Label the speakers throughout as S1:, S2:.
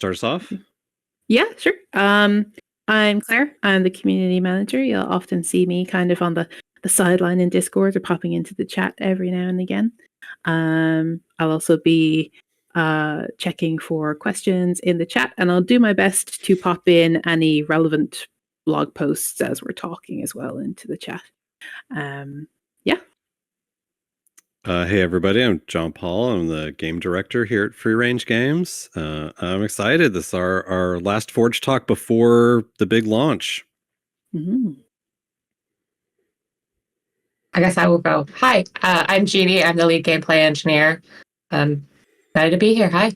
S1: start us off?
S2: Yeah, sure. I'm Clare. I'm the community manager. You'll often see me kind of on the sideline in Discord or popping into the chat every now and again. I'll also be checking for questions in the chat, and I'll do my best to pop in any relevant blog posts as we're talking as well into the chat. Yeah.
S1: Hey everybody, I'm Jon-Paul. I'm the game director here at Free Range Games. I'm excited. This is our last Forge talk before the big launch.
S2: Mm-hmm.
S3: I guess I will go. Hi, I'm Genie. I'm the lead gameplay engineer. Excited to be here. Hi.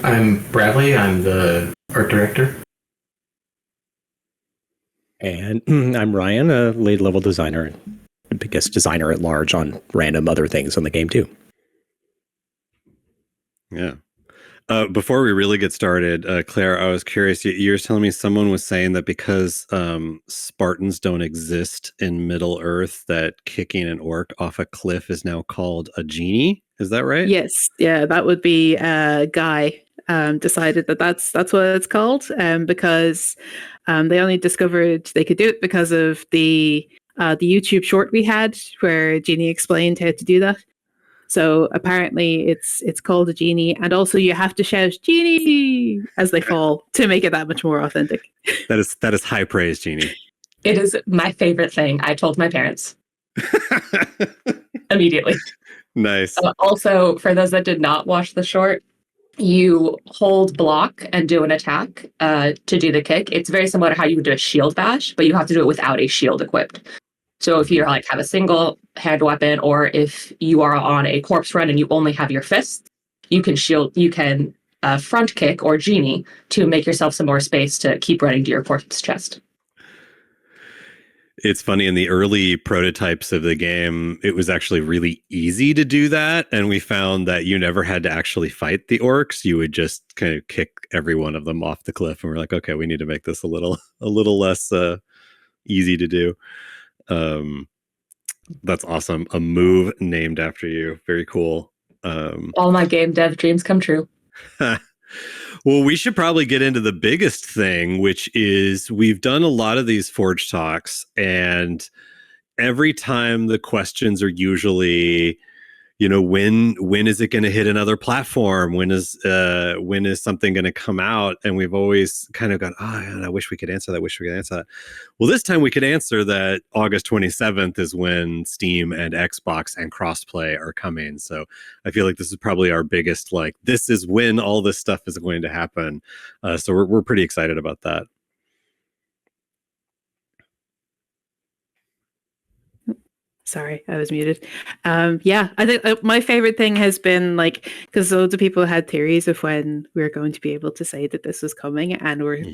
S4: I'm Bradley. I'm the art director.
S5: And I'm Ryan, a lead level designer, the biggest designer at large on random other things in the game too.
S1: Yeah. Before we really get started, Claire, I was curious. You were telling me someone was saying that because Spartans don't exist in Middle Earth, that kicking an orc off a cliff is now called a genie. Is that right?
S2: Yes. Yeah, that would be Guy. Decided that's what it's called because they only discovered they could do it because of the YouTube short we had where Genie explained how to do that. So apparently it's called a genie, and also you have to shout "Genie" as they fall to make it that much more authentic.
S1: That is high praise, Genie.
S3: It is my favorite thing. I told my parents immediately.
S1: Nice.
S3: Also, for those that did not watch the short, you hold block and do an attack to do the kick. It's very similar to how you would do a shield bash, but you have to do it without a shield equipped. So if you have a single hand weapon, or if you are on a corpse run and you only have your fists, you can front kick or genie to make yourself some more space to keep running to your corpse chest.
S1: It's funny, in the early prototypes of the game, it was actually really easy to do that. And we found that you never had to actually fight the orcs. You would just kind of kick every one of them off the cliff. And we're like, okay, we need to make this a little less easy to do. That's awesome. A move named after you. Very cool.
S3: All my game dev dreams come true.
S1: Well, we should probably get into the biggest thing, which is we've done a lot of these Forge talks, and every time the questions are usually, when is it going to hit another platform? When is something going to come out? And we've always kind of gone, I wish we could answer that. Well, this time we could answer that August 27th is when Steam and Xbox and crossplay are coming. So I feel like this is probably our biggest, this is when all this stuff is going to happen. So we're pretty excited about that.
S2: Sorry, I was muted. Yeah, I think my favorite thing has been because loads of people had theories of when we were going to be able to say that this was coming, and we're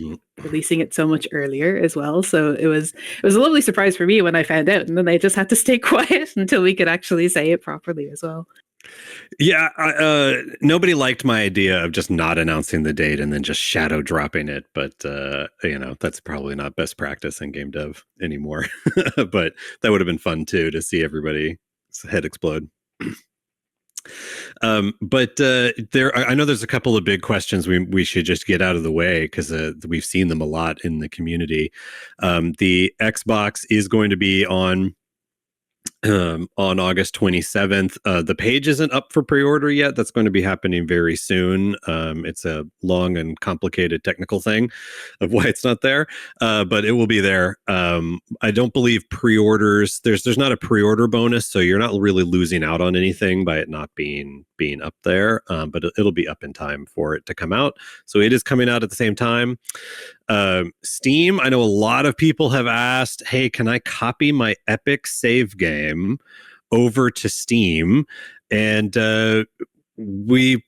S2: releasing it so much earlier as well. So it was a lovely surprise for me when I found out, and then I just had to stay quiet until we could actually say it properly as well.
S1: Yeah, nobody liked my idea of just not announcing the date and then just shadow dropping it. But, that's probably not best practice in game dev anymore. But that would have been fun, too, to see everybody's head explode. But I know there's a couple of big questions we should just get out of the way because we've seen them a lot in the community. The Xbox is going to be on August 27th. The page isn't up for pre-order yet. That's going to be happening very soon. It's a long and complicated technical thing of why it's not there, but it will be there. I don't believe pre-orders, there's not a pre-order bonus, so you're not really losing out on anything by it not being up there, but it'll be up in time for it to come out. So it is coming out at the same time. Steam, I know a lot of people have asked, hey, can I copy my Epic save game over to Steam? And we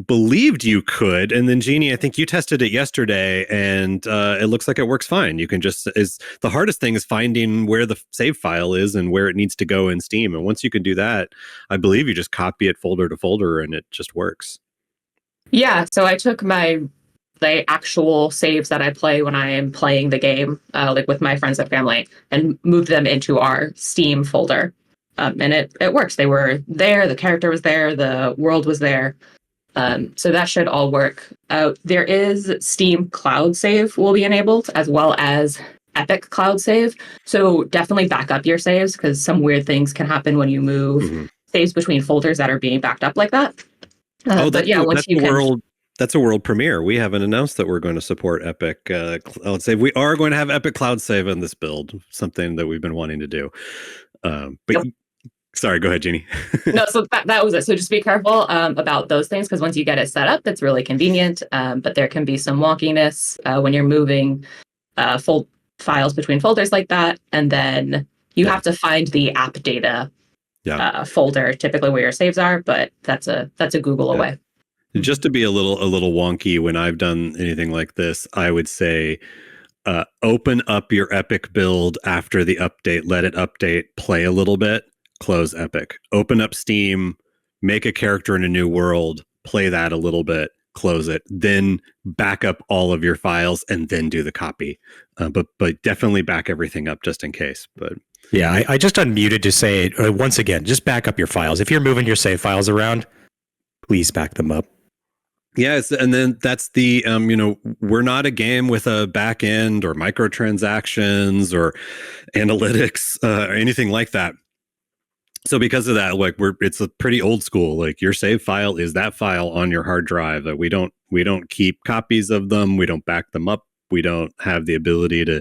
S1: believed you could, and then Genie, I think you tested it yesterday, and it looks like it works fine. You can the hardest thing is finding where the save file is and where it needs to go in Steam, and once you can do that, I believe you just copy it folder to folder and it just works.
S3: Yeah, so I took the actual saves that I play when I am playing the game, with my friends and family, and moved them into our Steam folder, and it works. They were there, the character was there, the world was there. So that should all work. There is Steam Cloud Save will be enabled, as well as Epic Cloud Save. So definitely back up your saves, because some weird things can happen when you move saves between folders that are being backed up like that. But yeah, once you can...
S1: That's a world premiere. We haven't announced that we're going to support Epic Cloud Save. We are going to have Epic Cloud Save in this build, something that we've been wanting to do. Sorry, go ahead, Genie.
S3: No, so that was it. So just be careful about those things, because once you get it set up, it's really convenient. But there can be some wonkiness when you're moving files between folders like that. And then you have to find the app data folder, typically where your saves are. But that's a Google away.
S1: Just to be a little wonky, when I've done anything like this, I would say open up your Epic build after the update, let it update, play a little bit, close Epic. Open up Steam, make a character in a new world, play that a little bit, close it, then back up all of your files and then do the copy. But definitely back everything up just in case. But
S5: yeah, I just unmuted to say once again, just back up your files. If you're moving your save files around, please back them up.
S1: Yes, and then that's the we're not a game with a back end or microtransactions or analytics or anything like that. So because of that, like it's a pretty old school. Like your save file is that file on your hard drive. That we don't keep copies of them. We don't back them up. We don't have the ability to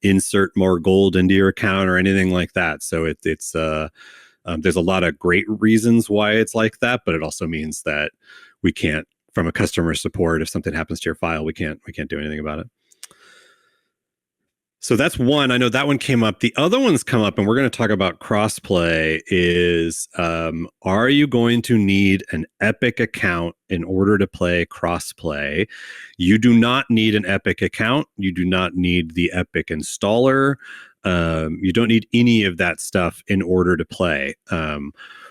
S1: insert more gold into your account or anything like that. So it's there's a lot of great reasons why it's like that, but it also means that we can't. From a customer support, if something happens to your file, we can't do anything about it. So that's one. I know that one came up. The other one's come up, and we're going to talk about crossplay. Is are you going to need an Epic account in order to play crossplay? You do not need an Epic account. You do not need the Epic installer. You don't need any of that stuff in order to play.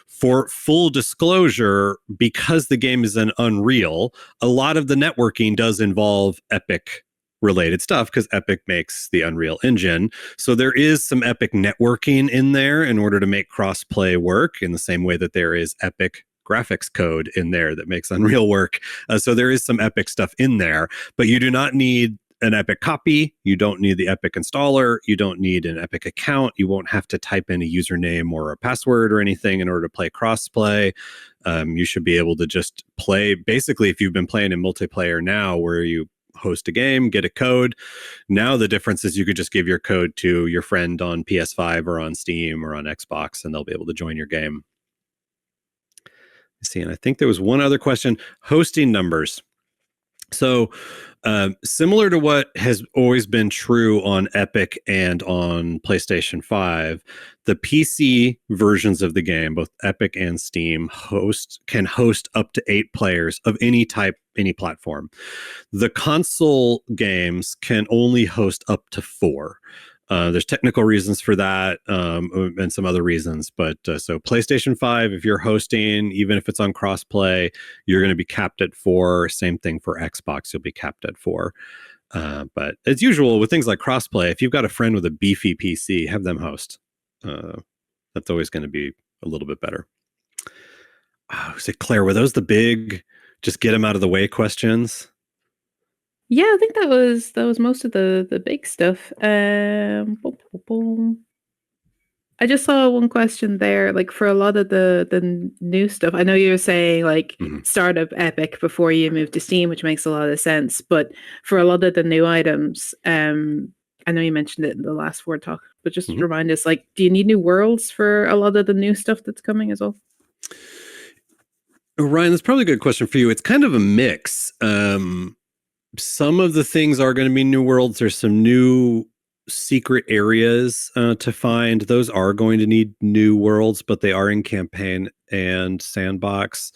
S1: For full disclosure, because the game is an Unreal, a lot of the networking does involve Epic related stuff because Epic makes the Unreal Engine. So there is some Epic networking in there in order to make crossplay work, in the same way that there is Epic graphics code in there that makes Unreal work. So there is some Epic stuff in there, but you do not need an Epic copy. You don't need the Epic installer. You don't need an Epic account. You won't have to type in a username or a password or anything in order to play crossplay. You should be able to just play. Basically, if you've been playing in multiplayer now, where you host a game, get a code. Now the difference is you could just give your code to your friend on PS5 or on Steam or on Xbox, and they'll be able to join your game. Let's see, and I think there was one other question: hosting numbers. So similar to what has always been true on Epic and on PlayStation 5, the PC versions of the game, both Epic and Steam, can host up to 8 players of any type, any platform. The console games can only host up to 4. There's technical reasons for that and some other reasons. But so PlayStation 5, if you're hosting, even if it's on crossplay, you're going to be capped at 4. Same thing for Xbox, you'll be capped at 4. But as usual with things like crossplay, if you've got a friend with a beefy PC, have them host. That's always going to be a little bit better. So Claire, were those the big, just get them out of the way questions?
S2: Yeah, I think that was most of the big stuff. I just saw one question there, like for a lot of the new stuff. I know you were saying like start up Epic before you move to Steam, which makes a lot of sense. But for a lot of the new items, I know you mentioned it in the last Word Talk, but just remind us, like, do you need new worlds for a lot of the new stuff that's coming as well?
S1: Ryan, that's probably a good question for you. It's kind of a mix. Some of the things are going to be new worlds. There's some new secret areas to find. Those are going to need new worlds, but they are in campaign and sandbox.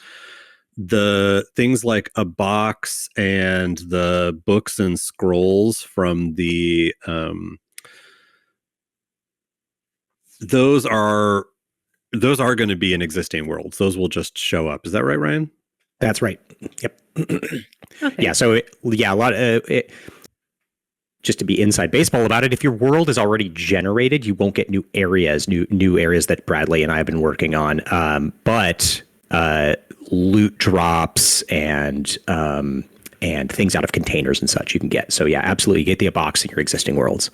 S1: The things like a box and the books and scrolls from the those are going to be in existing worlds. Those will just show up. Is that right, Ryan?
S5: That's right. Yep.
S2: Okay.
S5: Yeah. So a lot of just to be inside baseball about it. If your world is already generated, you won't get new areas that Bradley and I have been working on. But loot drops and things out of containers and such you can get. So yeah, absolutely get the box in your existing worlds.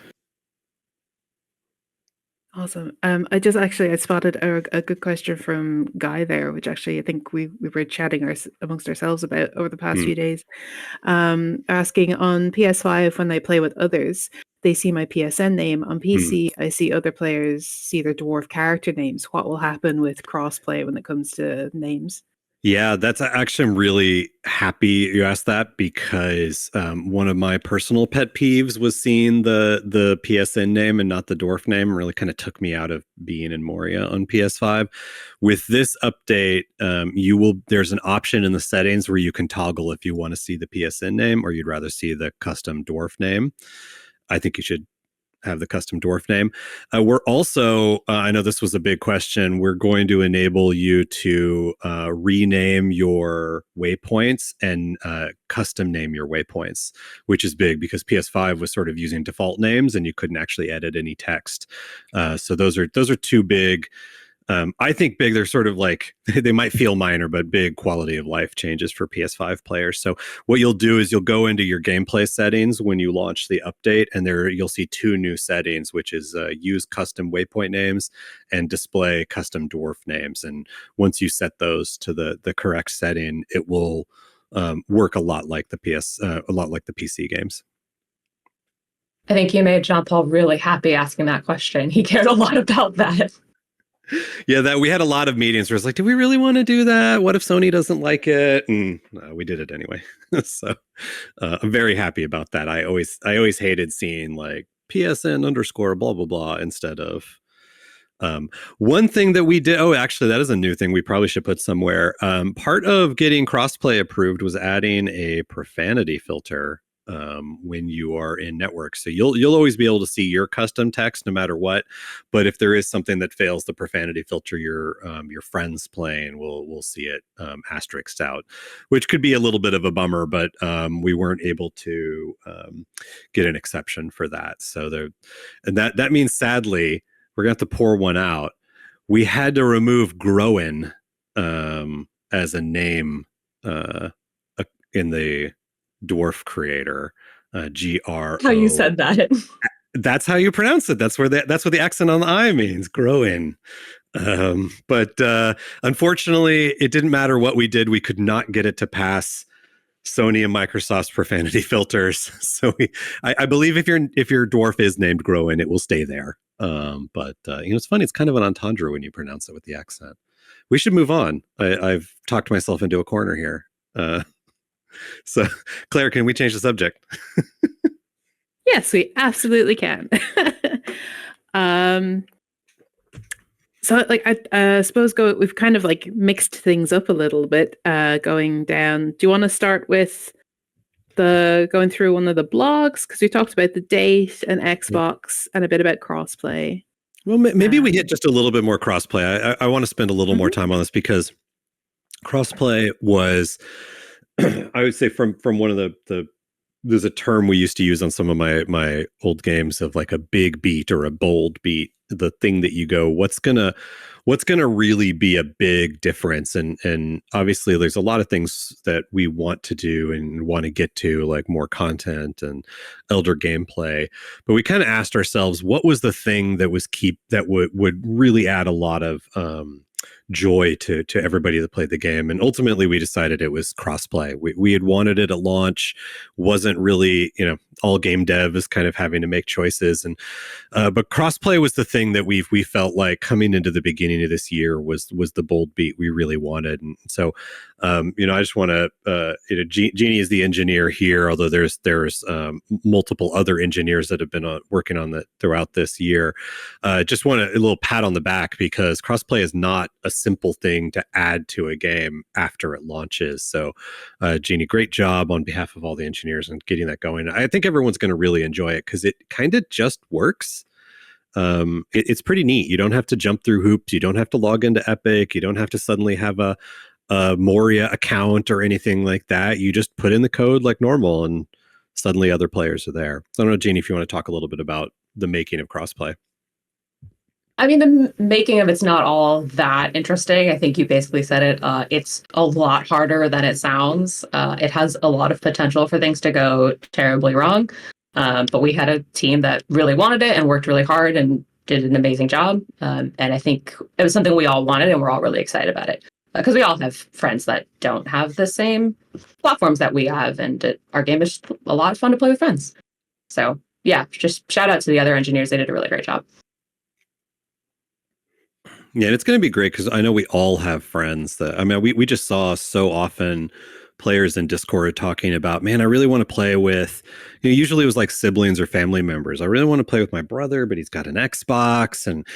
S2: Awesome. I spotted a good question from Guy there, which actually I think we were chatting amongst ourselves about over the past few days. Asking on PS5 when they play with others, they see my PSN name. On PC, I see other players see their dwarf character names. What will happen with crossplay when it comes to names?
S1: Yeah, that's actually, I'm really happy you asked that, because one of my personal pet peeves was seeing the PSN name and not the dwarf name. It really kind of took me out of being in Moria on PS5. With this update, there's an option in the settings where you can toggle if you want to see the PSN name or you'd rather see the custom dwarf name. I think you should have the custom dwarf name. We're also, I know this was a big question, we're going to enable you to rename your waypoints and custom name your waypoints, which is big because PS5 was sort of using default names and you couldn't actually edit any text. So those are two big, I think big, they're sort of like, they might feel minor, but big quality of life changes for PS5 players. So what you'll do is you'll go into your gameplay settings when you launch the update, and there you'll see two new settings, which is use custom waypoint names and display custom dwarf names. And once you set those to the correct setting, it will work a lot like the PC games.
S3: I think you made Jon-Paul really happy asking that question. He cared a lot about that.
S1: Yeah, that we had a lot of meetings where it's like, do we really want to do that? What if Sony doesn't like it? And we did it anyway. So I'm very happy about that. I always hated seeing like PSN _ blah blah blah instead of one thing that we did. Oh, actually, that is a new thing we probably should put somewhere. Part of getting crossplay approved was adding a profanity filter when you are in network. So you'll always be able to see your custom text no matter what. But if there is something that fails the profanity filter, your friends playing will see it asterisked out, which could be a little bit of a bummer. But we weren't able to get an exception for that. So that means sadly we're gonna have to pour one out. We had to remove Groen as a name in the dwarf creator, J.R.R.
S3: How you said that.
S1: That's how you pronounce it. That's what the accent on the I means, Groen. But unfortunately, it didn't matter what we did. We could not get it to pass Sony and Microsoft's profanity filters. So I believe if your dwarf is named Groen, it will stay there. But it's funny. It's kind of an entendre when you pronounce it with the accent. We should move on. I've talked myself into a corner here. So, Claire, can we change the subject?
S2: Yes, we absolutely can. So, like, I suppose we've kind of like mixed things up a little bit, going down. Do you want to start with going through one of the blogs? Because we talked about the date and Xbox and a bit about crossplay.
S1: Well, maybe we hit just a little bit more crossplay. I want to spend a little more time on this because crossplay was, I would say from one of the there's a term we used to use on some of my old games of like a big beat or a bold beat, the thing that you go, what's gonna really be a big difference? And obviously there's a lot of things that we want to do and want to get to, like more content and elder gameplay. But we kind of asked ourselves, what was the thing that would really add a lot of joy to everybody that played the game? And ultimately we decided it was crossplay. We had wanted it at launch, wasn't really, all game dev is kind of having to make choices, and but crossplay was the thing that we felt like coming into the beginning of this year was the bold beat we really wanted. And so I just want to Genie is the engineer here, although there's multiple other engineers that have been working on that throughout this year. Just want a little pat on the back, because crossplay is not a simple thing to add to a game after it launches. So Genie, great job on behalf of all the engineers and getting that going. I think everyone's going to really enjoy it because it kind of just works. It's pretty neat. You don't have to jump through hoops. You don't have to log into Epic. You don't have to suddenly have a Moria account or anything like that. You just put in the code like normal and suddenly other players are there. So I don't know, Genie, if you want to talk a little bit about the making of crossplay.
S3: I mean, the making of it's not all that interesting. I think you basically said it. It's a lot harder than it sounds. It has a lot of potential for things to go terribly wrong. But we had a team that really wanted it and worked really hard and did an amazing job. And I think it was something we all wanted, and we're all really excited about it. Because we all have friends that don't have the same platforms that we have, and our game is a lot of fun to play with friends. So yeah, just shout out to the other engineers. They did a really great job.
S1: Yeah, and it's going to be great because I know we all have friends that, I mean, we just saw so often players in Discord talking about, man, I really want to play with, usually it was like siblings or family members. I really want to play with my brother, but he's got an Xbox and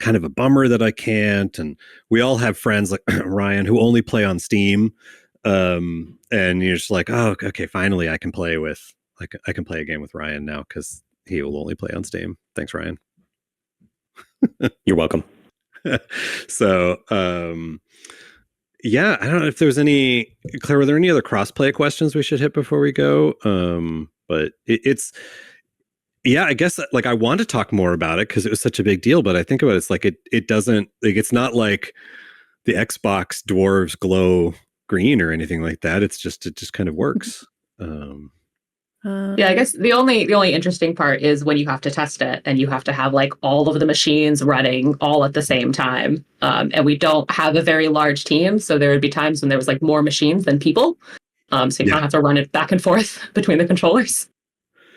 S1: kind of a bummer that I can't. And we all have friends like Ryan who only play on Steam. And you're just like, oh, okay, finally I can play with, like, I can play a game with Ryan now because he will only play on Steam. Thanks, Ryan.
S5: You're welcome.
S1: So, yeah, I don't know if there's any, Claire, were there any other crossplay questions we should hit before we go? But it's, yeah, I guess like I want to talk more about it because it was such a big deal, but I think about it, it's like, it doesn't, like, it's not like the Xbox dwarves glow green or anything like that. It just kind of works.
S3: Yeah, I guess the only interesting part is when you have to test it and you have to have like all of the machines running all at the same time. And we don't have a very large team, so there would be times when there was like more machines than people. So you kind of have to run it back and forth between the controllers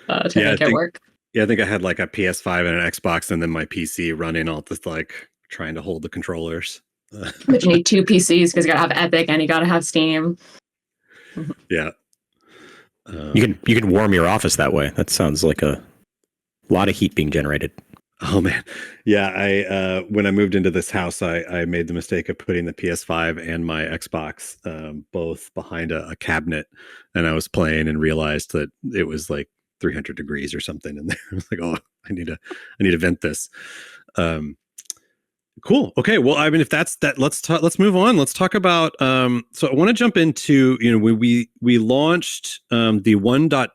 S3: to make it work.
S1: Yeah, I think I had like a PS5 and an Xbox, and then my PC running all this, like trying to hold the controllers.
S3: But you need two PCs because you gotta have Epic and you gotta have Steam.
S1: Yeah.
S5: You can warm your office that way. That sounds like a lot of heat being generated.
S1: Oh man, yeah. I when I moved into this house, I made the mistake of putting the PS5 and my Xbox both behind a cabinet, and I was playing and realized that it was like 300 degrees or something in there. I was like, oh, I need to vent this. Cool. Okay. Well, I mean, if that's that, let's move on. Let's talk about, so I want to jump into, we launched the 1.2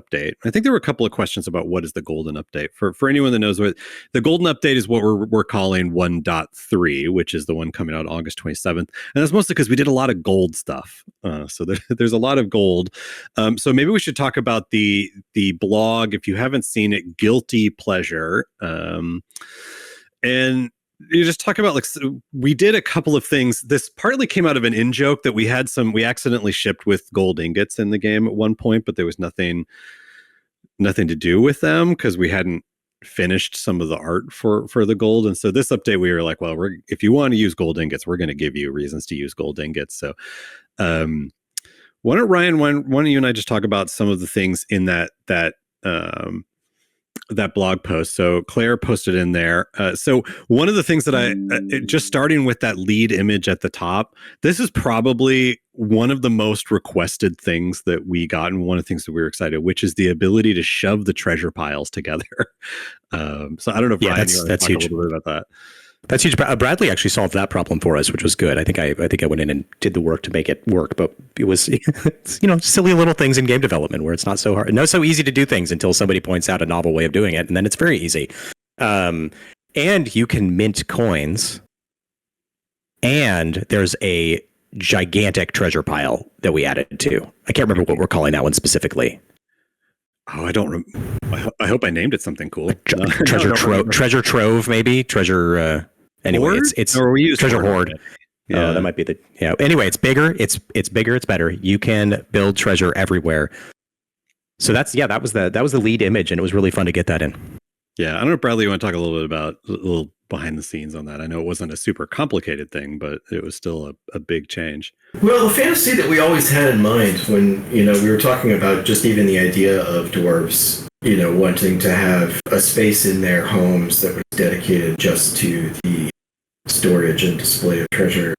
S1: update. I think there were a couple of questions about what is the golden update. For anyone that knows what the golden update is, what we're calling 1.3, which is the one coming out August 27th. And that's mostly because we did a lot of gold stuff. So there's a lot of gold. So maybe we should talk about the blog. If you haven't seen it, Guilty Pleasure. And you just talk about, like, we did a couple of things. This partly came out of an in-joke that we accidentally shipped with gold ingots in the game at one point, but there was nothing to do with them because we hadn't finished some of the art for the gold. And so this update, we were like, well, if you want to use gold ingots, we're going to give you reasons to use gold ingots. So why don't Ryan, why don't you and I just talk about some of the things in that blog post. So Claire posted in there. So one of the things that just starting with that lead image at the top, this is probably one of the most requested things that we got, and one of the things that we were excited, which is the ability to shove the treasure piles together. So I don't know if Ryan, you want to talk
S5: huge.
S1: a little bit about that.
S5: That's huge. Bradley actually solved that problem for us, which was good. I think I went in and did the work to make it work, but it was, silly little things in game development where it's not so hard, so easy to do things until somebody points out a novel way of doing it, and then it's very easy. And you can mint coins, and there's a gigantic treasure pile that we added to. I can't remember what we're calling that one specifically.
S1: Oh, I don't. I hope I named it something cool.
S5: Treasure trove, maybe treasure. Anyway,
S1: hoard?
S5: it's
S1: or we use
S5: treasure hoard. Yeah, that might be the. Yeah. Anyway, it's bigger. It's bigger. It's better. You can build treasure everywhere. So that was the lead image, and it was really fun to get that in.
S1: Yeah, I don't know, Bradley, you want to talk a little bit about a little behind the scenes on that? I know it wasn't a super complicated thing, but it was still a big change.
S4: Well, the fantasy that we always had in mind when, we were talking about just even the idea of dwarves, wanting to have a space in their homes that was dedicated just to the storage and display of treasure,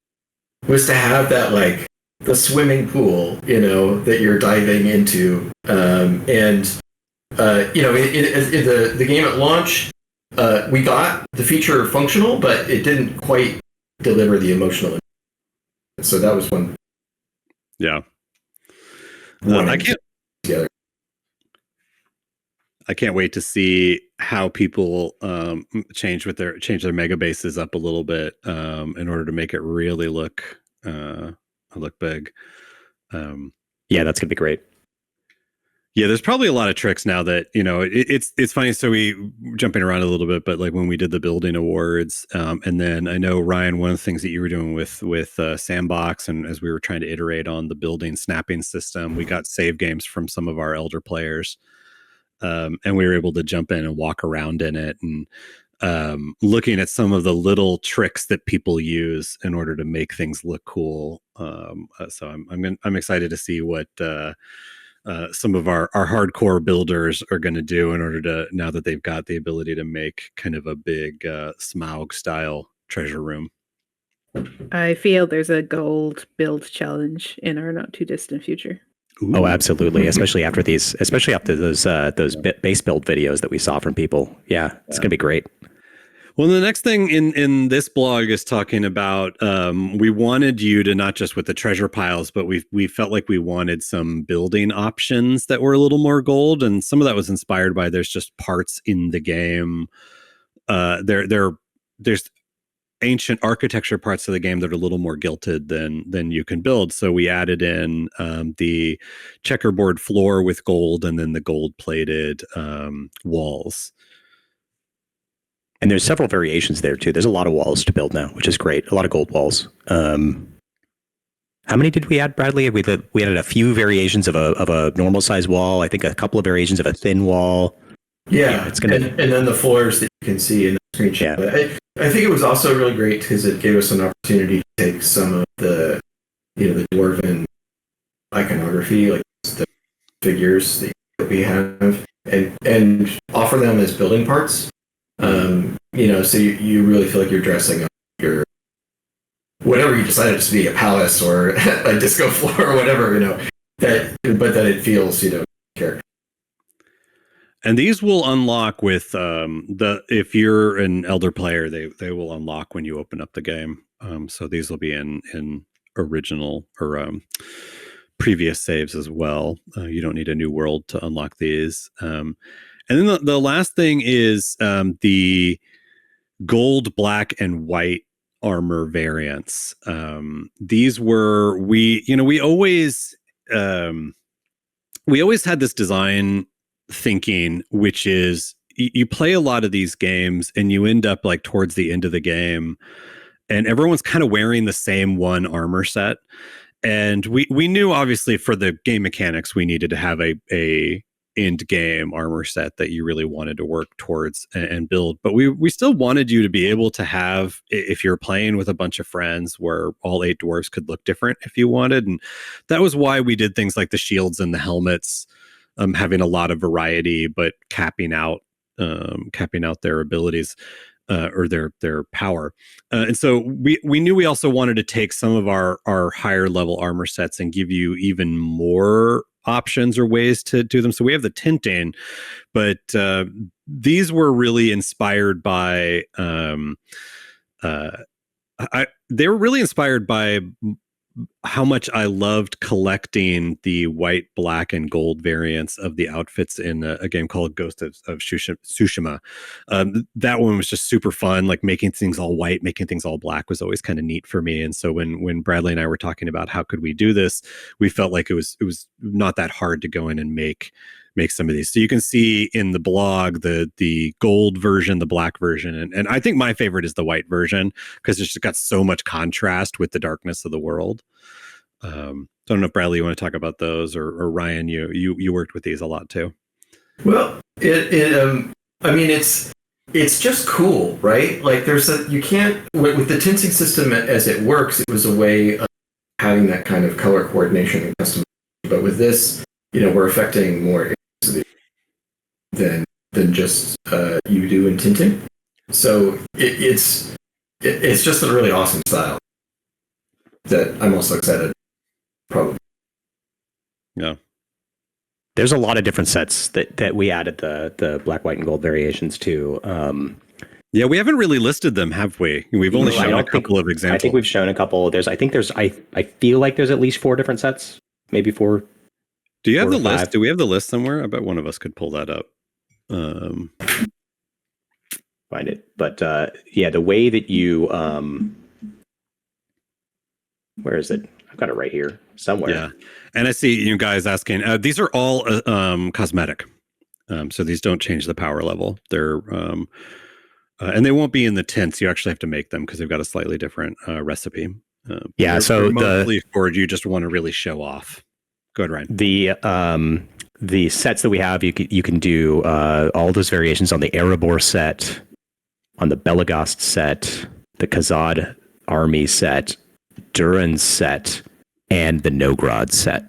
S4: was to have that, like, the swimming pool, that you're diving into. The game at launch, we got the feature functional, but it didn't quite deliver the emotional. So that was one.
S1: Yeah. I can't wait to see how people change their mega bases up a little bit in order to make it really look big.
S5: Yeah, that's gonna be great.
S1: Yeah, there's probably a lot of tricks now that, it's funny. So we jumping around a little bit, but like when we did the building awards, and then I know, Ryan, one of the things that you were doing with Sandbox, and as we were trying to iterate on the building snapping system, we got save games from some of our elder players, and we were able to jump in and walk around in it, and looking at some of the little tricks that people use in order to make things look cool. So I'm excited to see what some of our hardcore builders are going to do in order to, now that they've got the ability to make kind of a big Smaug style treasure room.
S2: I feel there's a gold build challenge in our not too distant future.
S1: Ooh.
S5: Oh, absolutely. Especially after those base build videos that we saw from people. Yeah, it's gonna be great.
S1: Well, the next thing in this blog is talking about, we wanted you to, not just with the treasure piles, but we felt like we wanted some building options that were a little more gold. And some of that was inspired by, there's just parts in the game. There's ancient architecture parts of the game that are a little more gilded than you can build. So we added in the checkerboard floor with gold, and then the gold plated walls.
S5: And there's several variations there too. There's a lot of walls to build now, which is great. A lot of gold walls. How many did we add, Bradley? We added a few variations of a normal size wall. I think a couple of variations of a thin wall.
S4: Yeah,
S5: it's gonna.
S4: And then the floors that you can see in the screenshot.
S5: Yeah.
S4: I think it was also really great because it gave us an opportunity to take some of the dwarven iconography, like the figures that we have, and offer them as building parts. So you really feel like you're dressing up your whatever you decided to be, a palace or a disco floor or whatever, but that it feels, care.
S1: And these will unlock with if you're an elder player, they will unlock when you open up the game. So these will be in original or previous saves as well. You don't need a new world to unlock these. And then the last thing is the gold, black, and white armor variants. These were, we always had this design thinking, which is you play a lot of these games and you end up like towards the end of the game and everyone's kind of wearing the same one armor set. And we knew obviously for the game mechanics, we needed to have a end game armor set that you really wanted to work towards and build. But we still wanted you to be able to have, if you're playing with a bunch of friends, where all 8 dwarves could look different if you wanted. And that was why we did things like the shields and the helmets, having a lot of variety, but capping out their abilities. Or their power. And so we knew we also wanted to take some of our higher level armor sets and give you even more options or ways to do them. So we have the tinting, but these were really inspired by they were really inspired by how much I loved collecting the white, black, and gold variants of the outfits in a game called Ghost of Tsushima. That one was just super fun. Like making things all white, making things all black was always kind of neat for me. And so when Bradley and I were talking about how could we do this, we felt like it was not that hard to go in and make some of these. So you can see in the blog the gold version, the black version, and I think my favorite is the white version because it's just got so much contrast with the darkness of the world. So I don't know if Bradley, you want to talk about those, or Ryan, you worked with these a lot too.
S4: Well, it's just cool, right? Like you can't, with the tinting system as it works, it was a way of having that kind of color coordination and custom. But with this, we're affecting more than just you do in tinting. So it's just a really awesome style that I'm also excited. Probably.
S1: Yeah.
S5: There's a lot of different sets that we added the black, white, and gold variations to.
S1: Yeah, we haven't really listed them, have we? We've only shown a couple of examples.
S5: I think we've shown a couple. I feel like there's at least 4 different sets, maybe 4.
S1: Do you have the list? Do we have the list somewhere? I bet one of us could pull that up.
S5: Find it. But yeah, the way that you where is it? I've got it right here somewhere.
S1: Yeah, and I see you guys asking. These are all cosmetic, so these don't change the power level. They're and they won't be in the tints. You actually have to make them because they've got a slightly different recipe.
S5: Yeah, so
S1: mostly for you just want to really show off. Go ahead, Ryan.
S5: The sets that we have, you can do all those variations on the Erebor set, on the Belagast set, the Khazad army set, Durin's set, and the Nogrod set.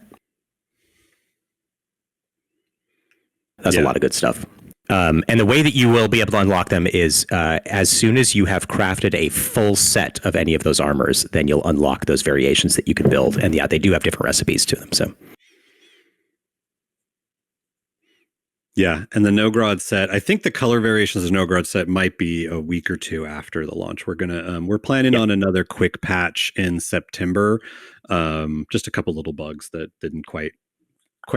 S5: That's a lot of good stuff. And the way that you will be able to unlock them is as soon as you have crafted a full set of any of those armors, then you'll unlock those variations that you can build. And yeah, they do have different recipes to them. So.
S1: Yeah, and the Nogrod set, I think the color variations of Nogrod set might be a week or two after the launch. We're planning on another quick patch in September. Just a couple little bugs that didn't quite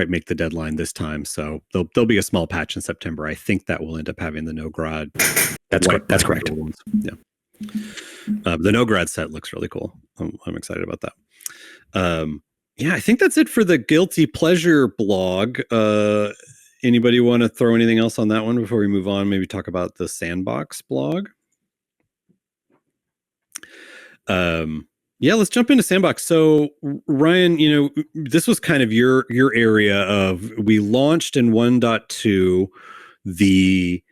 S1: make the deadline this time. So there'll be a small patch in September. I think that will end up having the Nogrod.
S5: That's correct.
S1: Yeah. The Nogrod set looks really cool. I'm excited about that. Yeah, I think that's it for the Guilty Pleasure blog. Anybody want to throw anything else on that one before we move on? Maybe talk about the Sandbox blog. Yeah, let's jump into Sandbox. So Ryan, this was kind of your area of, we launched in 1.2 the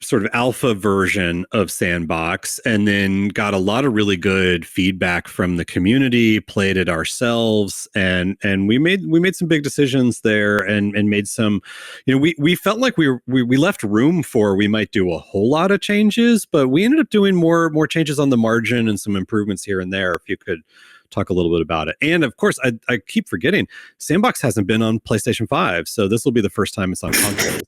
S1: sort of alpha version of Sandbox, and then got a lot of really good feedback from the community, played it ourselves, and we made some big decisions there, and made some, we felt like we left room for, we might do a whole lot of changes, but we ended up doing more changes on the margin and some improvements here and there. If you could talk a little bit about it. And of course, I keep forgetting, Sandbox hasn't been on PlayStation 5, so this will be the first time it's on consoles.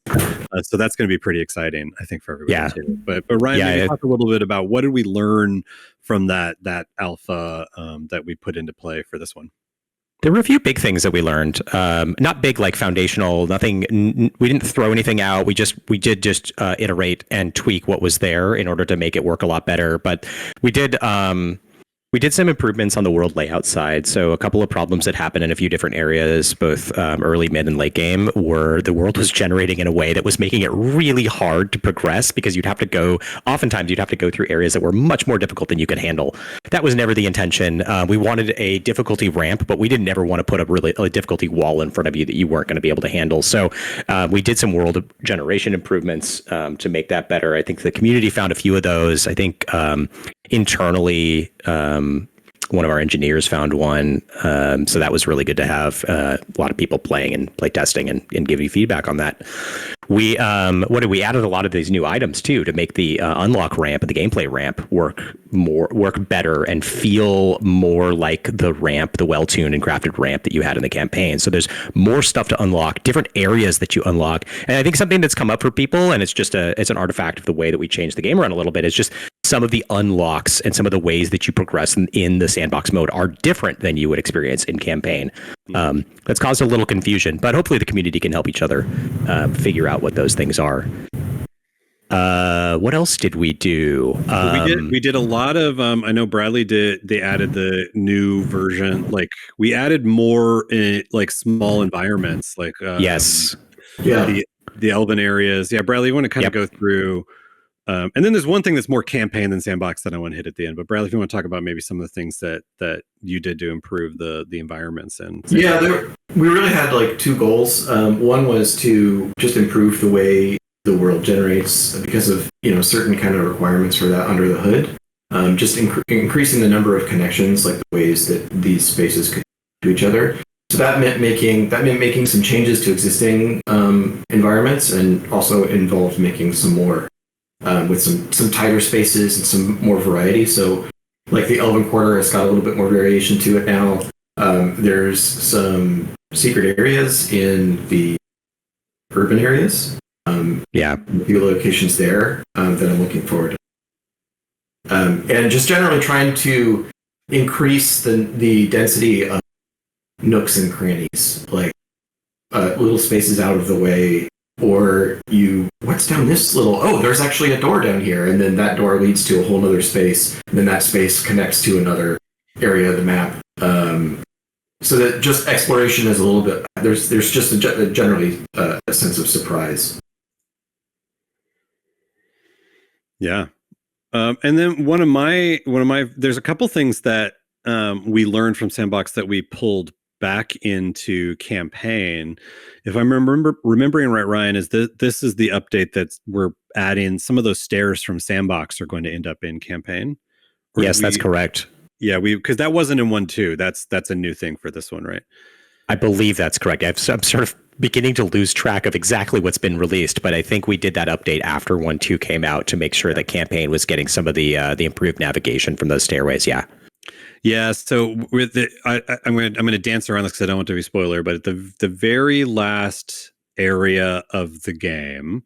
S1: So that's going to be pretty exciting, I think, for everybody too. But Ryan, maybe talk a little bit about what did we learn from that alpha that we put into play for this one.
S5: There were a few big things that we learned. Not big, like foundational, nothing. We didn't throw anything out. We did just iterate and tweak what was there in order to make it work a lot better. But we did some improvements on the world layout side. So a couple of problems that happened in a few different areas, both early, mid, and late game, were the world was generating in a way that was making it really hard to progress, because oftentimes you'd have to go through areas that were much more difficult than you could handle. That was never the intention. We wanted a difficulty ramp, but we didn't ever want to put a difficulty wall in front of you that you weren't going to be able to handle. So we did some world generation improvements to make that better. I think the community found a few of those. I think internally, one of our engineers found one, so that was really good to have a lot of people playing and play testing and giving feedback on that. We added a lot of these new items too to make the unlock ramp and the gameplay ramp work better and feel more like the well-tuned and crafted ramp that you had in the campaign. So there's more stuff to unlock, different areas that you unlock, and I think something that's come up for people, and it's an artifact of the way that we changed the game around a little bit, is just some of the unlocks and some of the ways that you progress in the Sandbox mode are different than you would experience in campaign. That's caused a little confusion, but hopefully the community can help each other figure out what those things are. What else did we do?
S1: We did a lot of, I know Bradley they added the new version. Like, we added more like small environments, like
S5: yes.
S1: The elven areas. Yeah, Bradley, you want to kind of go through, and then there's one thing that's more campaign than Sandbox that I want to hit at the end. But Bradley, if you want to talk about maybe some of the things that you did to improve the environments and
S4: we really had like two goals. One was to just improve the way the world generates because of certain kind of requirements for that under the hood. Just increasing the number of connections, like the ways that these spaces could to each other. So that meant making some changes to existing environments, and also involved making some more with some tighter spaces and some more variety. So like the Elven Quarter has got a little bit more variation to it now. There's some secret areas in the urban areas. A few locations there that I'm looking forward to. And just generally trying to increase the density of nooks and crannies, like little spaces out of the way or what's down this there's actually a door down here, and then that door leads to a whole other space, and then that space connects to another area of the map. So that just exploration is a little bit, there's just generally a sense of surprise.
S1: Yeah. And then one of my, there's a couple things that we learned from Sandbox that we pulled back into campaign. If I'm remembering right, Ryan, is this is the update that we're adding. Some of those stairs from Sandbox are going to end up in campaign.
S5: Yes, that's correct.
S1: Yeah, because that wasn't in 1.2. That's a new thing for this one, right?
S5: I believe that's correct. I'm sort of beginning to lose track of exactly what's been released, but I think we did that update after 1.2 came out to make sure that campaign was getting some of the improved navigation from those stairways. Yeah.
S1: Yeah. So with I'm going to dance around this because I don't want to be spoiler, but the very last area of the game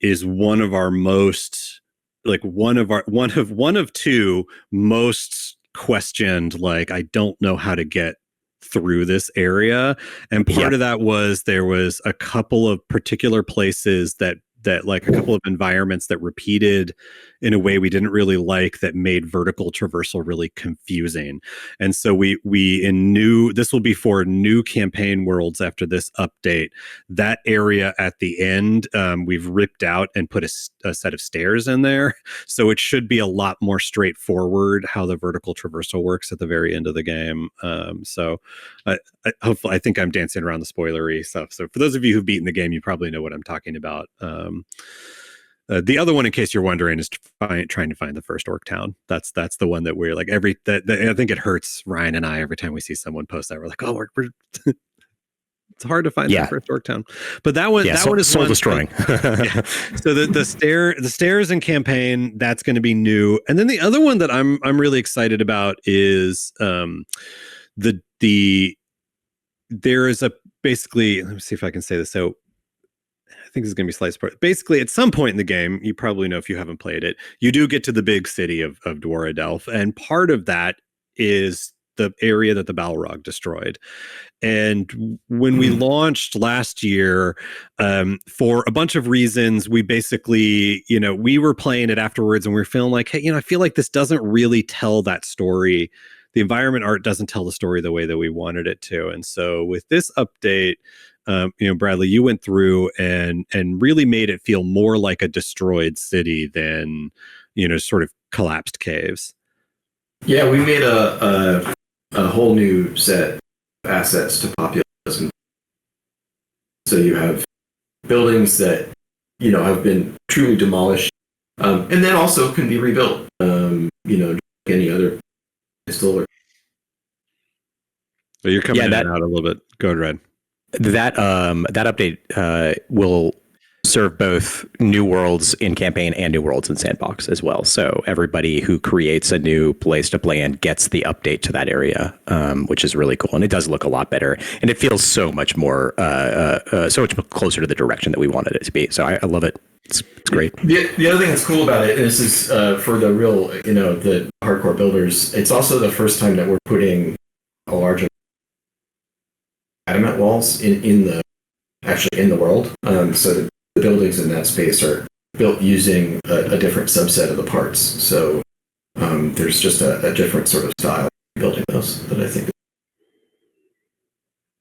S1: is one of our most, like one of two most questioned, like, I don't know how to get through this area. And part of that was there was a couple of particular places that like a couple of environments that repeated in a way we didn't really like, that made vertical traversal really confusing. And so this will be for new campaign worlds after this update. That area at the end, we've ripped out and put a set of stairs in there. So it should be a lot more straightforward how the vertical traversal works at the very end of the game. So hopefully, I think I'm dancing around the spoilery stuff. So for those of you who've beaten the game, you probably know what I'm talking about. The other one, in case you're wondering, is trying to find the first orc town. That's the one that we're like I think it hurts Ryan and I every time we see someone post that. We're like, oh, we're it's hard to find the first orc town. But that one, one is
S5: soul destroying.
S1: Yeah. So the stairs in campaign, that's going to be new. And then the other one that I'm really excited about is there is basically, let me see if I can say this. So I think this is going to be slightly spoiled. Basically, at some point in the game, you probably know if you haven't played it, you do get to the big city of Dwarradelph, and part of that is the area that the Balrog destroyed. And when we launched last year, for a bunch of reasons, we basically, we were playing it afterwards, and we were feeling like, hey, I feel like this doesn't really tell that story. The environment art doesn't tell the story the way that we wanted it to. And so with this update, Bradley, you went through and really made it feel more like a destroyed city than, sort of collapsed caves.
S4: Yeah, we made a whole new set of assets to populate this. So you have buildings that, have been truly demolished, and then also can be rebuilt, like any other distiller.
S1: But you're coming in and out a little bit. Go ahead, Red.
S5: That update will serve both new worlds in campaign and new worlds in Sandbox as well. So everybody who creates a new place to play in gets the update to that area, which is really cool. And it does look a lot better, and it feels so much more, so much closer to the direction that we wanted it to be. So I love it. It's great.
S4: The other thing that's cool about it, and this is for the real, the hardcore builders, it's also the first time that we're putting a large adamant walls in the world. So the buildings in that space are built using a different subset of the parts. So there's just a different sort of style building those that I think.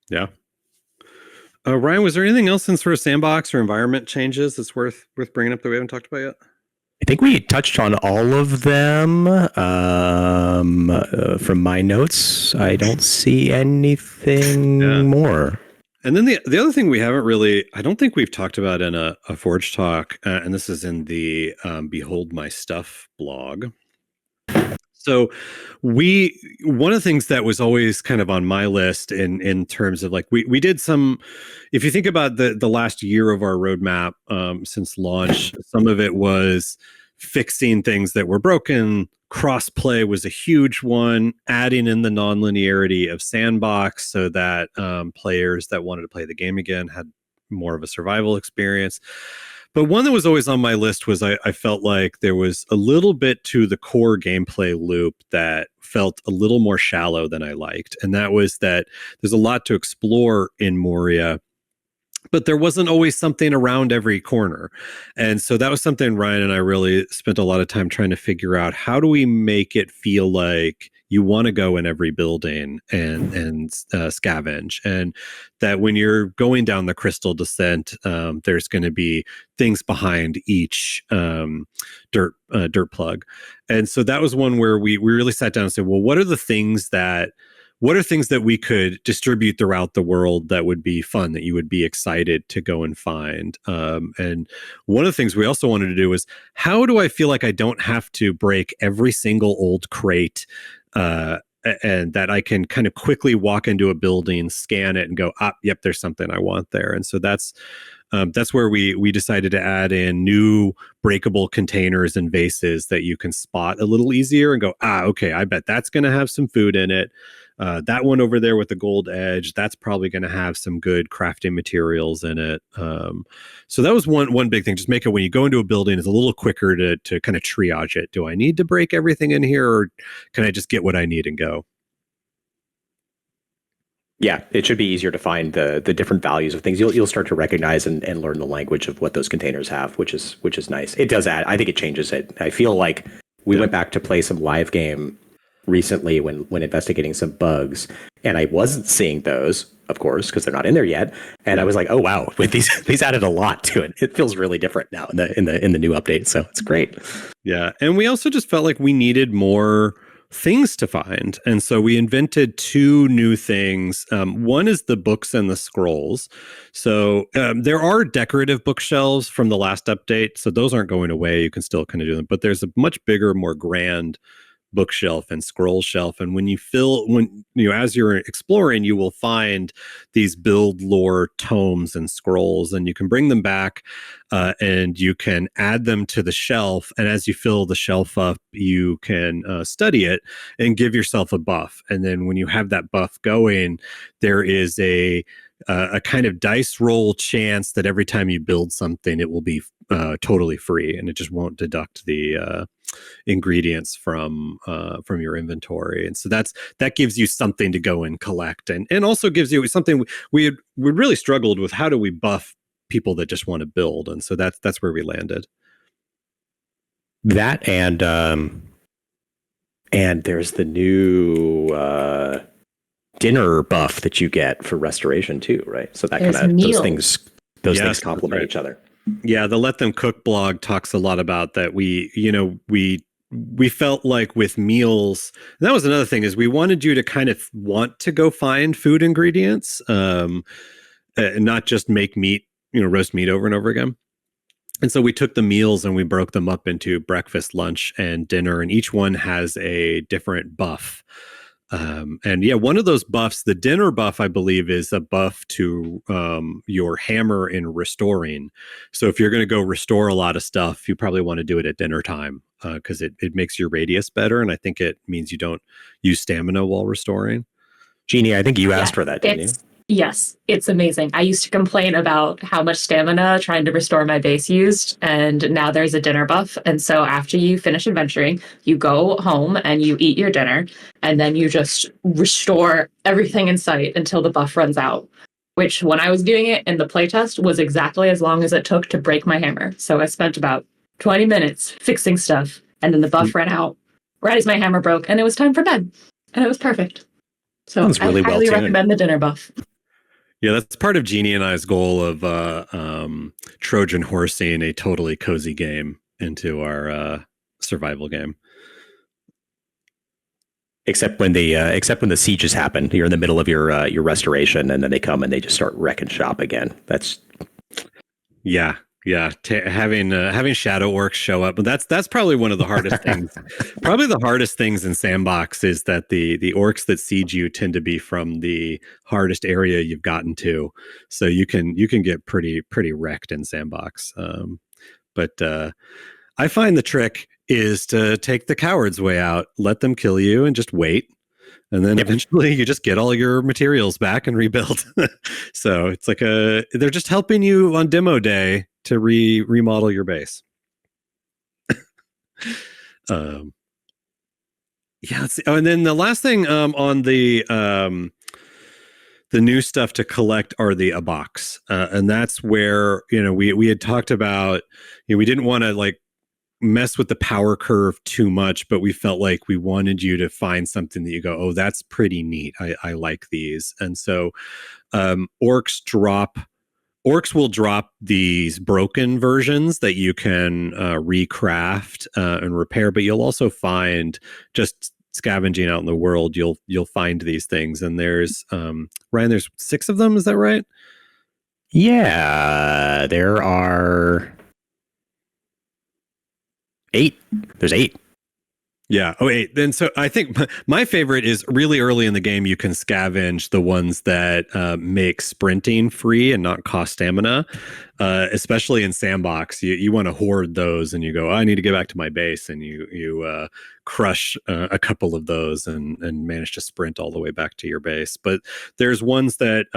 S1: Yeah. Ryan, was there anything else in sort of Sandbox or environment changes that's worth bringing up that we haven't talked about yet?
S5: I think we touched on all of them. From my notes, I don't see anything more.
S1: And then the other thing we haven't really, I don't think we've talked about in a Forge Talk, and this is in the Behold My Stuff blog. So one of the things that was always kind of on my list in terms of like, we did some, if you think about the last year of our roadmap since launch, some of it was fixing things that were broken. Crossplay was a huge one, adding in the nonlinearity of Sandbox so that players that wanted to play the game again had more of a survival experience. But one that was always on my list was I felt like there was a little bit to the core gameplay loop that felt a little more shallow than I liked. And that was that there's a lot to explore in Moria, but there wasn't always something around every corner. And so that was something Ryan and I really spent a lot of time trying to figure out. How do we make it feel like you want to go in every building and scavenge, and that when you're going down the crystal descent, there's going to be things behind each dirt plug. And so that was one where we really sat down and said, well, what are things that we could distribute throughout the world that would be fun, that you would be excited to go and find? And one of the things we also wanted to do was, how do I feel like I don't have to break every single old crate, and that I can kind of quickly walk into a building, scan it, and go, yep, there's something I want there. And so that's where we decided to add in new breakable containers and vases that you can spot a little easier and go, okay, I bet that's going to have some food in it. That one over there with the gold edge, that's probably going to have some good crafting materials in it. So that was one big thing. Just make it, when you go into a building, it's a little quicker to kind of triage it. Do I need to break everything in here, or can I just get what I need and go?
S5: Yeah, it should be easier to find the different values of things. You'll start to recognize and learn the language of what those containers have, which is nice. It does add. I think it changes it. I feel like we went back to play some live game recently when investigating some bugs, and I wasn't seeing those, of course, because they're not in there yet. And I was like, oh wow, with these added a lot to it. It feels really different now in the new update. So it's great.
S1: Yeah, and we also just felt like we needed more things to find, and so we invented two new things. One is the books and the scrolls. So there are decorative bookshelves from the last update, so those aren't going away. You can still kind of do them, but there's a much bigger, more grand bookshelf and scroll shelf. And as you're exploring, you will find these build lore tomes and scrolls, and you can bring them back, and you can add them to the shelf. And as you fill the shelf up, you can study it and give yourself a buff. And then when you have that buff going, there is a kind of dice roll chance that every time you build something, it will be totally free, and it just won't deduct the ingredients from your inventory. And so that gives you something to go and collect, and also gives you something. We really struggled with, how do we buff people that just want to build, and so that's where we landed.
S5: That and there's the new dinner buff that you get for restoration too, right? So that kind of those things complement each other.
S1: Yeah, the Let Them Cook blog talks a lot about that. We felt like with meals, and that was another thing, is we wanted you to kind of want to go find food ingredients, and not just make meat, roast meat over and over again. And so we took the meals and we broke them up into breakfast, lunch, and dinner, and each one has a different buff. And yeah, one of those buffs, the dinner buff, I believe, is a buff to your hammer in restoring. So if you're going to go restore a lot of stuff, you probably want to do it at dinner time, because it makes your radius better. And I think it means you don't use stamina while restoring.
S5: Genie, I think you asked for that, didn't you?
S3: Yes, it's amazing. I used to complain about how much stamina trying to restore my base used, and now there's a dinner buff. And so after you finish adventuring, you go home and you eat your dinner, and then you just restore everything in sight until the buff runs out, which when I was doing it in the playtest was exactly as long as it took to break my hammer. So I spent about 20 minutes fixing stuff, and then the buff ran out right as my hammer broke, and it was time for bed, and it was perfect. So
S5: really
S3: I highly recommend the dinner buff.
S1: Yeah, that's part of Genie and I's goal of Trojan horsing a totally cozy game into our survival game.
S5: Except when the sieges happen, you're in the middle of your restoration, and then they come and they just start wrecking shop again. That's
S1: having shadow orcs show up, but that's probably one of the hardest things. Probably the hardest things in Sandbox is that the orcs that siege you tend to be from the hardest area you've gotten to, so you can get pretty wrecked in Sandbox. But I find the trick is to take the coward's way out, let them kill you, and just wait. And then eventually you just get all your materials back and rebuild. So it's like they're just helping you on demo day to remodel your base. And then the last thing on the the new stuff to collect are the abox, and that's where we had talked about we didn't want to like mess with the power curve too much, but we felt like we wanted you to find something that you go, oh, that's pretty neat. I like these, and so orcs will drop these broken versions that you can recraft and repair, but you'll also find just scavenging out in the world, you'll find these things. And there's Ryan, there's 6 of them, is that right?
S5: Yeah, there are 8. There's 8.
S1: Yeah. Oh, 8. Then so I think my favorite is really early in the game. You can scavenge the ones that make sprinting free and not cost stamina, especially in sandbox. You want to hoard those, and you go, oh, I need to get back to my base, and you crush a couple of those and manage to sprint all the way back to your base. But there's ones that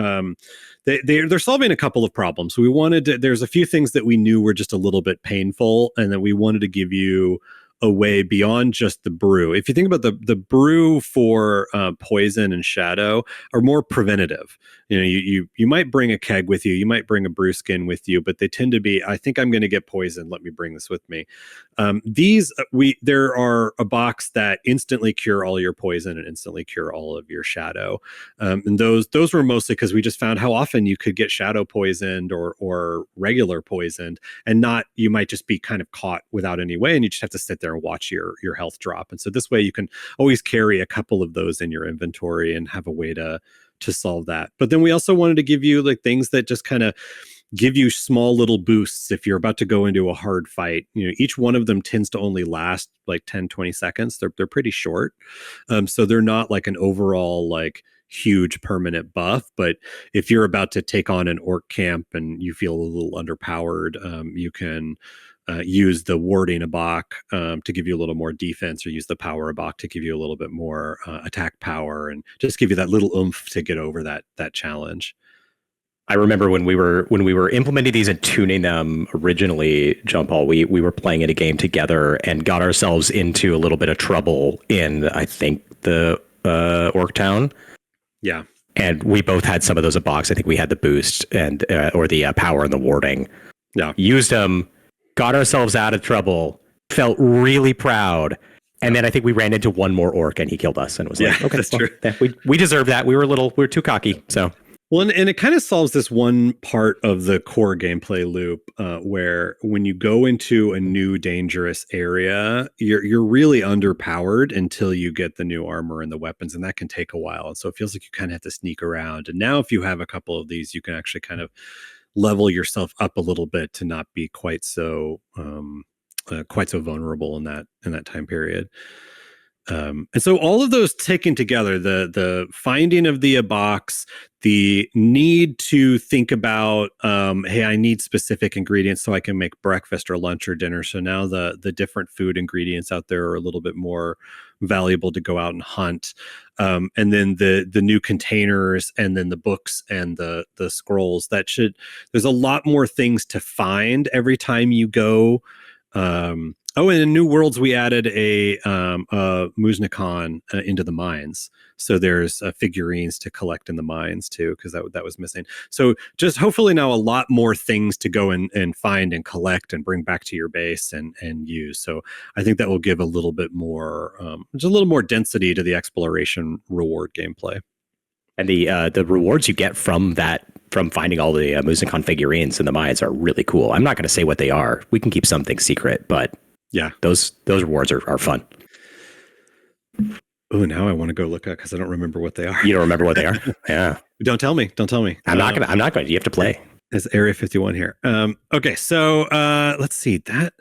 S1: they're solving a couple of problems. So we wanted to, there's a few things that we knew were just a little bit painful, and that we wanted to give you a way beyond just the brew. If you think about the brew for poison and shadow are more preventative. You might bring a keg with you, you might bring a brew skin with you, but they tend to be, I think I'm going to get poisoned, let me bring this with me. There are a box that instantly cure all your poison and instantly cure all of your shadow. And those were mostly because we just found how often you could get shadow poisoned or regular poisoned, and not, you might just be kind of caught without any way, and you just have to sit there and watch your health drop. And so this way you can always carry a couple of those in your inventory and have a way to solve that. But then we also wanted to give you like things that just kind of give you small little boosts if you're about to go into a hard fight. Each one of them tends to only last like 10-20 seconds. They're pretty short, so they're not like an overall like huge permanent buff. But if you're about to take on an orc camp and you feel a little underpowered, you can use the warding abok to give you a little more defense, or use the power abok to give you a little bit more attack power, and just give you that little oomph to get over that challenge.
S5: I remember when we were implementing these and tuning them originally, Jon-Paul, we were playing in a game together and got ourselves into a little bit of trouble in, I think, the Orc Town.
S1: Yeah.
S5: And we both had some of those abox. I think we had the boost and or the power and the warding.
S1: Yeah.
S5: Used them, got ourselves out of trouble, felt really proud. And then I think we ran into one more orc and he killed us, and it was like, okay,
S1: that's true.
S5: We deserve that. We were too cocky. So.
S1: Well, and it kind of solves this one part of the core gameplay loop where when you go into a new dangerous area, you're really underpowered until you get the new armor and the weapons, and that can take a while. And so it feels like you kind of have to sneak around. And now if you have a couple of these, you can actually kind of level yourself up a little bit to not be quite so vulnerable in that time period. And so all of those taken together, the finding of the abox, the need to think about, hey, I need specific ingredients so I can make breakfast or lunch or dinner. So now the different food ingredients out there are a little bit more valuable to go out and hunt. And then the new containers, and then the books and the scrolls, there's a lot more things to find every time you go. And in New Worlds, we added a Muznikon into the mines. So there's figurines to collect in the mines too, because that was missing. So just hopefully now a lot more things to go and find and collect and bring back to your base and use. So I think that will give a little bit more, just a little more density to the exploration reward gameplay.
S5: And the rewards you get from finding all the Muznikon figurines in the mines are really cool. I'm not going to say what they are. We can keep some things secret, but yeah, those rewards are fun.
S1: Oh, now I want to go look at, because I don't remember what they are.
S5: You don't remember what they are? Yeah.
S1: Don't tell me. I'm not gonna. You
S5: have to play.
S1: It's Area 51 here. Okay, so let's see that,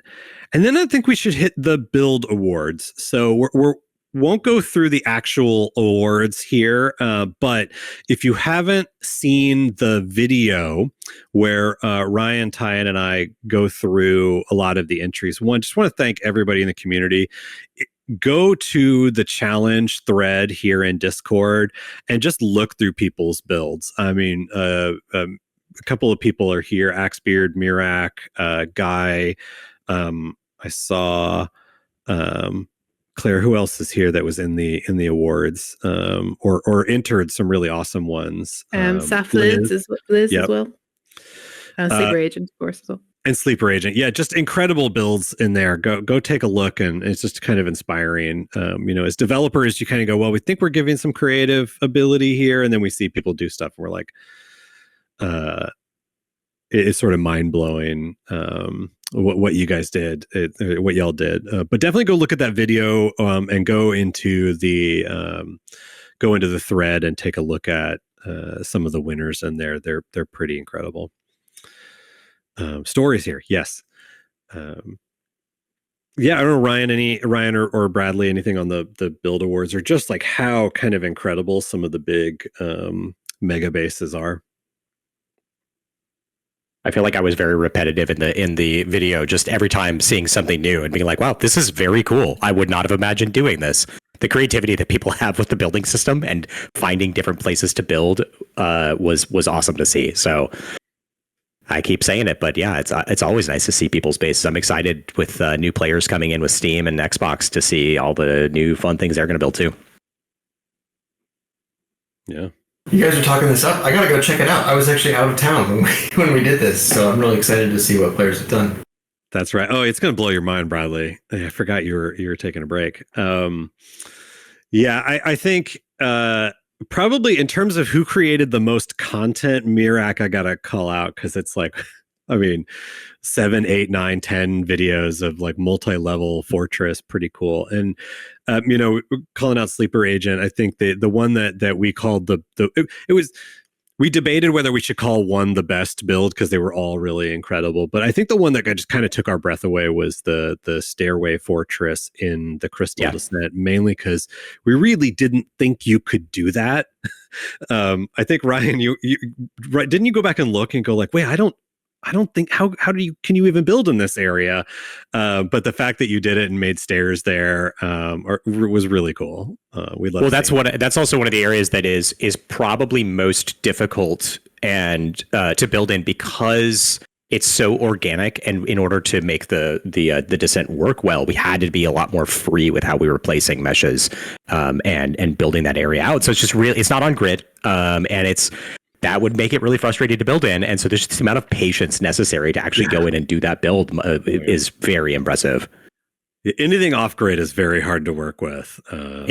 S1: and then I think we should hit the build awards. So we won't go through the actual awards here, but if you haven't seen the video where Ryan, Tyan, and I go through a lot of the entries, just want to thank everybody in the community. Go to the challenge thread here in Discord and just look through people's builds. I mean, a couple of people are here: Axebeard, Mirak, Guy. I saw Claire, who else is here that was in the awards, or entered some really awesome ones?
S2: Saf Liz
S1: Yep.
S2: as well. Sleeper Agent, of course, as well.
S1: And Sleeper Agent, yeah, just incredible builds in there. Go take a look, and it's just kind of inspiring. As developers, you kind of go, well, we think we're giving some creative ability here, and then we see people do stuff, and we're like, it's sort of mind blowing. What you guys did, what y'all did, but definitely go look at that video, and go into the thread and take a look at some of the winners in there. They're pretty incredible. Stories here, yes. I don't know, Ryan or Bradley, anything on the build awards, or just like how kind of incredible some of the big mega bases are.
S5: I feel like I was very repetitive in the video, just every time seeing something new and being like, wow, this is very cool. I would not have imagined doing this. The creativity that people have with the building system and finding different places to build was awesome to see. So I keep saying it, but yeah, it's always nice to see people's bases. I'm excited with new players coming in with Steam and Xbox to see all the new fun things they're going to build too.
S1: Yeah.
S4: You guys are talking this up. I gotta go check it out. I was actually out of town when we did this, so I'm really excited to see what players have done.
S1: That's right. Oh, it's going to blow your mind, Bradley. I forgot you were taking a break. I think probably in terms of who created the most content, Mirak, I gotta call out, because it's like, I mean, 7, 8, 9, 10 videos of like multi-level fortress, pretty cool. And calling out Sleeper Agent, I think the one that we called we debated whether we should call one the best build, because they were all really incredible. But I think the one that just kind of took our breath away was the Stairway Fortress in the Crystal Descent, mainly because we really didn't think you could do that. I think, Ryan, you didn't you go back and look and go like, wait, I don't think can you even build in this area? But the fact that you did it and made stairs there was really cool. That's
S5: also one of the areas that is probably most difficult and to build in, because it's so organic, and in order to make the descent work well, we had to be a lot more free with how we were placing meshes and building that area out. So it's just really, it's not on grid, and that would make it really frustrating to build in. And so there's just the amount of patience necessary to actually go in and do that build is very impressive.
S1: Anything off grid is very hard to work with. So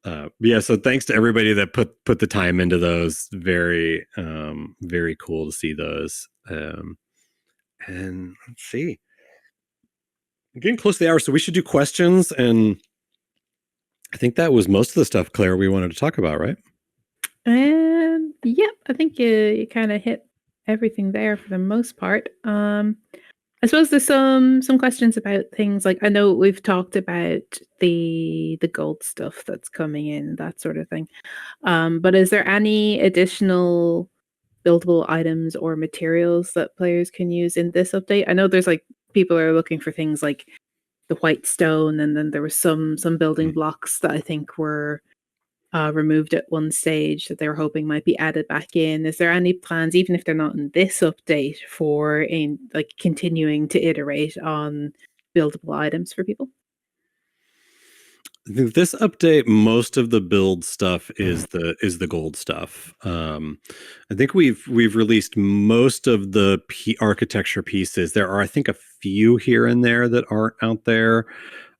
S1: thanks to everybody that put the time into those. Very, very cool to see those. And let's see. I'm getting close to the hour, so we should do questions. And I think that was most of the stuff, Claire, we wanted to talk about, right?
S2: I think you kind of hit everything there for the most part. I suppose there's some questions about things like, I know we've talked about the gold stuff that's coming in, that sort of thing. But is there any additional buildable items or materials that players can use in this update? I know there's like people are looking for things like the white stone, and then there was some building blocks that I think were removed at one stage that they were hoping might be added back in. Is there any plans, even if they're not in this update, for continuing to iterate on buildable items for people?
S1: I think this update, most of the build stuff is the gold stuff. I think we've released most of the architecture pieces. There are, I think, a few here and there that aren't out there.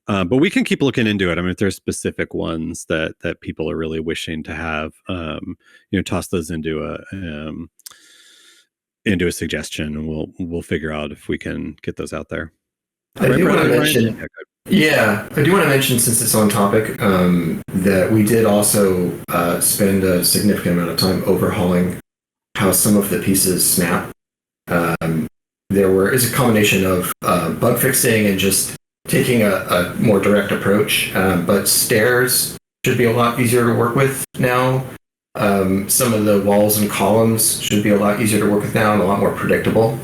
S1: But we can keep looking into it. I mean, if there's specific ones that people are really wishing to have, toss those into a suggestion, and we'll figure out if we can get those out there.
S4: I do want to mention, since it's on topic, that we did also spend a significant amount of time overhauling how some of the pieces snap. It's a combination of bug fixing and just taking a more direct approach, but stairs should be a lot easier to work with now. Some of the walls and columns should be a lot easier to work with now and a lot more predictable.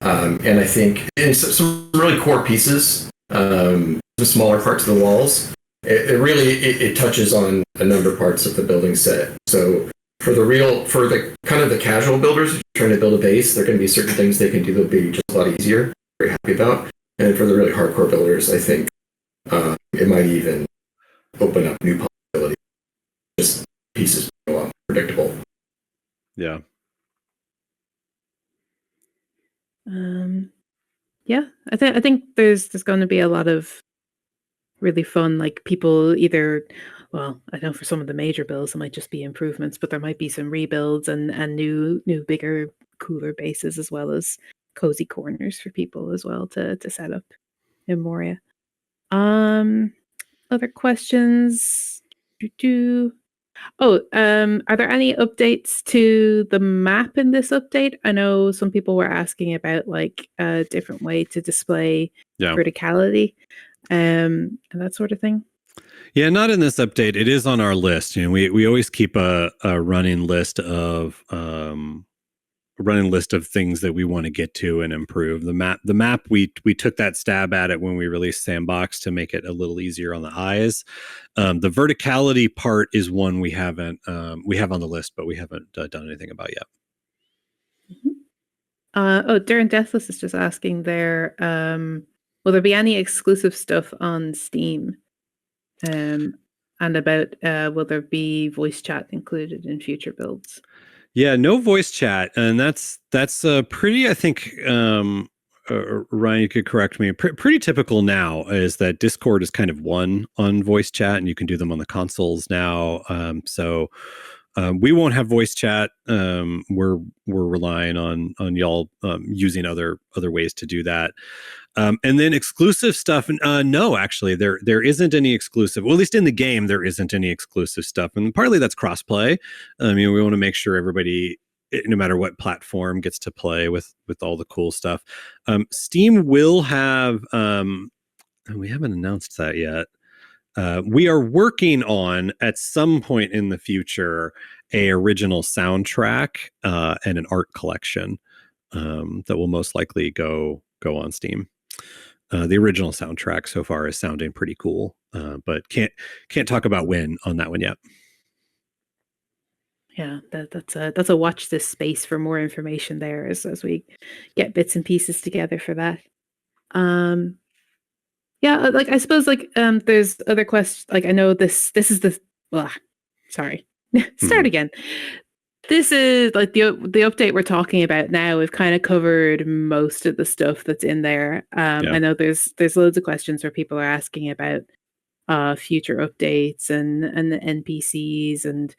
S4: And I think some really core pieces, some smaller parts of the walls, it touches on a number of parts of the building set. So for the kind of the casual builders trying to build a base, there are going to be certain things they can do that'll be just a lot easier. Very happy about. And for the really hardcore builders, I think It might even open up new possibilities. Just pieces go off predictable.
S1: Yeah.
S2: Yeah, I think there's going to be a lot of really fun, like people either, well, I know for some of the major builds it might just be improvements, but there might be some rebuilds and new bigger, cooler bases, as well as cozy corners for people as well to set up in Moria. Other questions? Oh, are there any updates to the map in this update? I know some people were asking about like a different way to display verticality, and that sort of thing.
S1: Yeah, not in this update. It is on our list. You know, we always keep a running list of things that we want to get to and improve. The map we took that stab at it when we released Sandbox to make it a little easier on the eyes. The verticality part is one we have on the list, but we haven't done anything about yet.
S2: Darren Deathless is just asking there, will there be any exclusive stuff on Steam? And about will there be voice chat included in future builds?
S1: Yeah, no voice chat, and that's pretty. I think Ryan, you could correct me. Pretty typical now is that Discord is kind of one on voice chat, and you can do them on the consoles now. So we won't have voice chat. We're relying on y'all using other ways to do that. And then exclusive stuff. No, actually, there isn't any exclusive. Well, at least in the game, there isn't any exclusive stuff, and partly that's crossplay. We want to make sure everybody, no matter what platform, gets to play with all the cool stuff. Steam will have. We haven't announced that yet. We are working on, at some point in the future, a original soundtrack and an art collection that will most likely go on Steam. The original soundtrack so far is sounding pretty cool, but can't talk about when on that one yet.
S2: Yeah, that's a watch this space for more information there as we get bits and pieces together for that. Yeah, like I suppose like there's other questions. Like I know this is the sorry, start again. This is like the update we're talking about now. We've kind of covered most of the stuff that's in there. I know there's loads of questions where people are asking about future updates and the NPCs and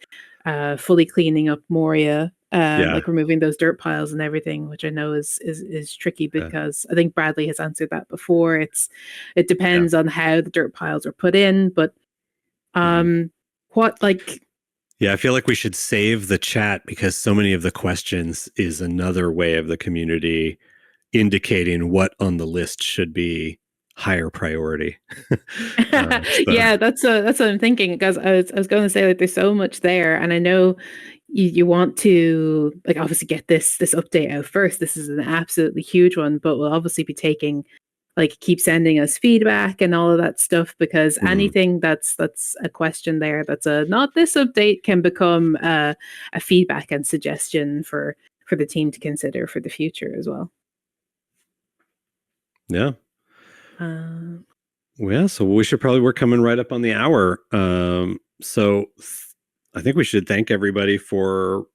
S2: fully cleaning up Moria, like removing those dirt piles and everything, which I know is tricky because I think Bradley has answered that before. It depends on how the dirt piles are put in, but what like.
S1: Yeah, I feel like we should save the chat because so many of the questions is another way of the community indicating what on the list should be higher priority.
S2: Yeah, that's what I'm thinking, because I was going to say like there's so much there, and I know you want to like obviously get this update out first. This is an absolutely huge one, but we'll obviously be taking like keep sending us feedback and all of that stuff, because anything that's a question there that's a not this update can become a feedback and suggestion for the team to consider for the future as well.
S1: Yeah. Yeah, so we're coming right up on the hour. So I think we should thank everybody for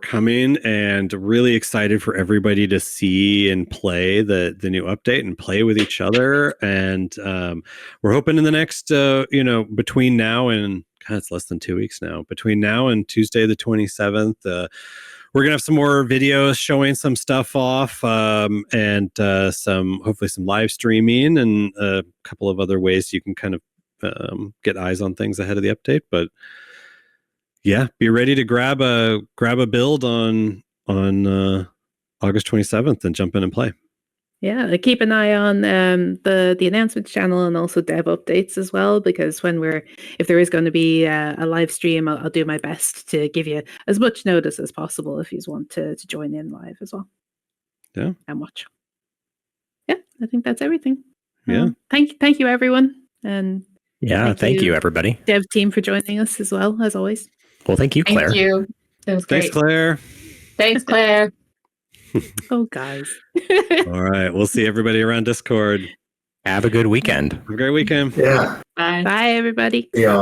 S1: coming, and really excited for everybody to see and play the new update and play with each other. And we're hoping in the next, between now and, God, it's less than 2 weeks now, between now and Tuesday the 27th, we're going to have some more videos showing some stuff off, and hopefully some live streaming and a couple of other ways you can kind of get eyes on things ahead of the update. But yeah, be ready to grab a build on August 27th and jump in and play.
S2: Yeah, keep an eye on the announcements channel and also dev updates as well, because if there is going to be a live stream, I'll do my best to give you as much notice as possible if you want to join in live as well.
S1: Yeah,
S2: and watch. Yeah, I think that's everything.
S1: Yeah,
S2: thank you everyone, and
S5: thank you everybody.
S2: Dev team for joining us as well as always.
S5: Well, thank you, Claire.
S3: Thank you. That was great.
S1: Thanks, Claire.
S3: Thanks, Claire.
S2: Oh, guys.
S1: All right. We'll see everybody around Discord.
S5: Have a good weekend.
S1: Have a great weekend.
S4: Yeah.
S3: Bye.
S2: Bye, everybody.
S4: Yeah.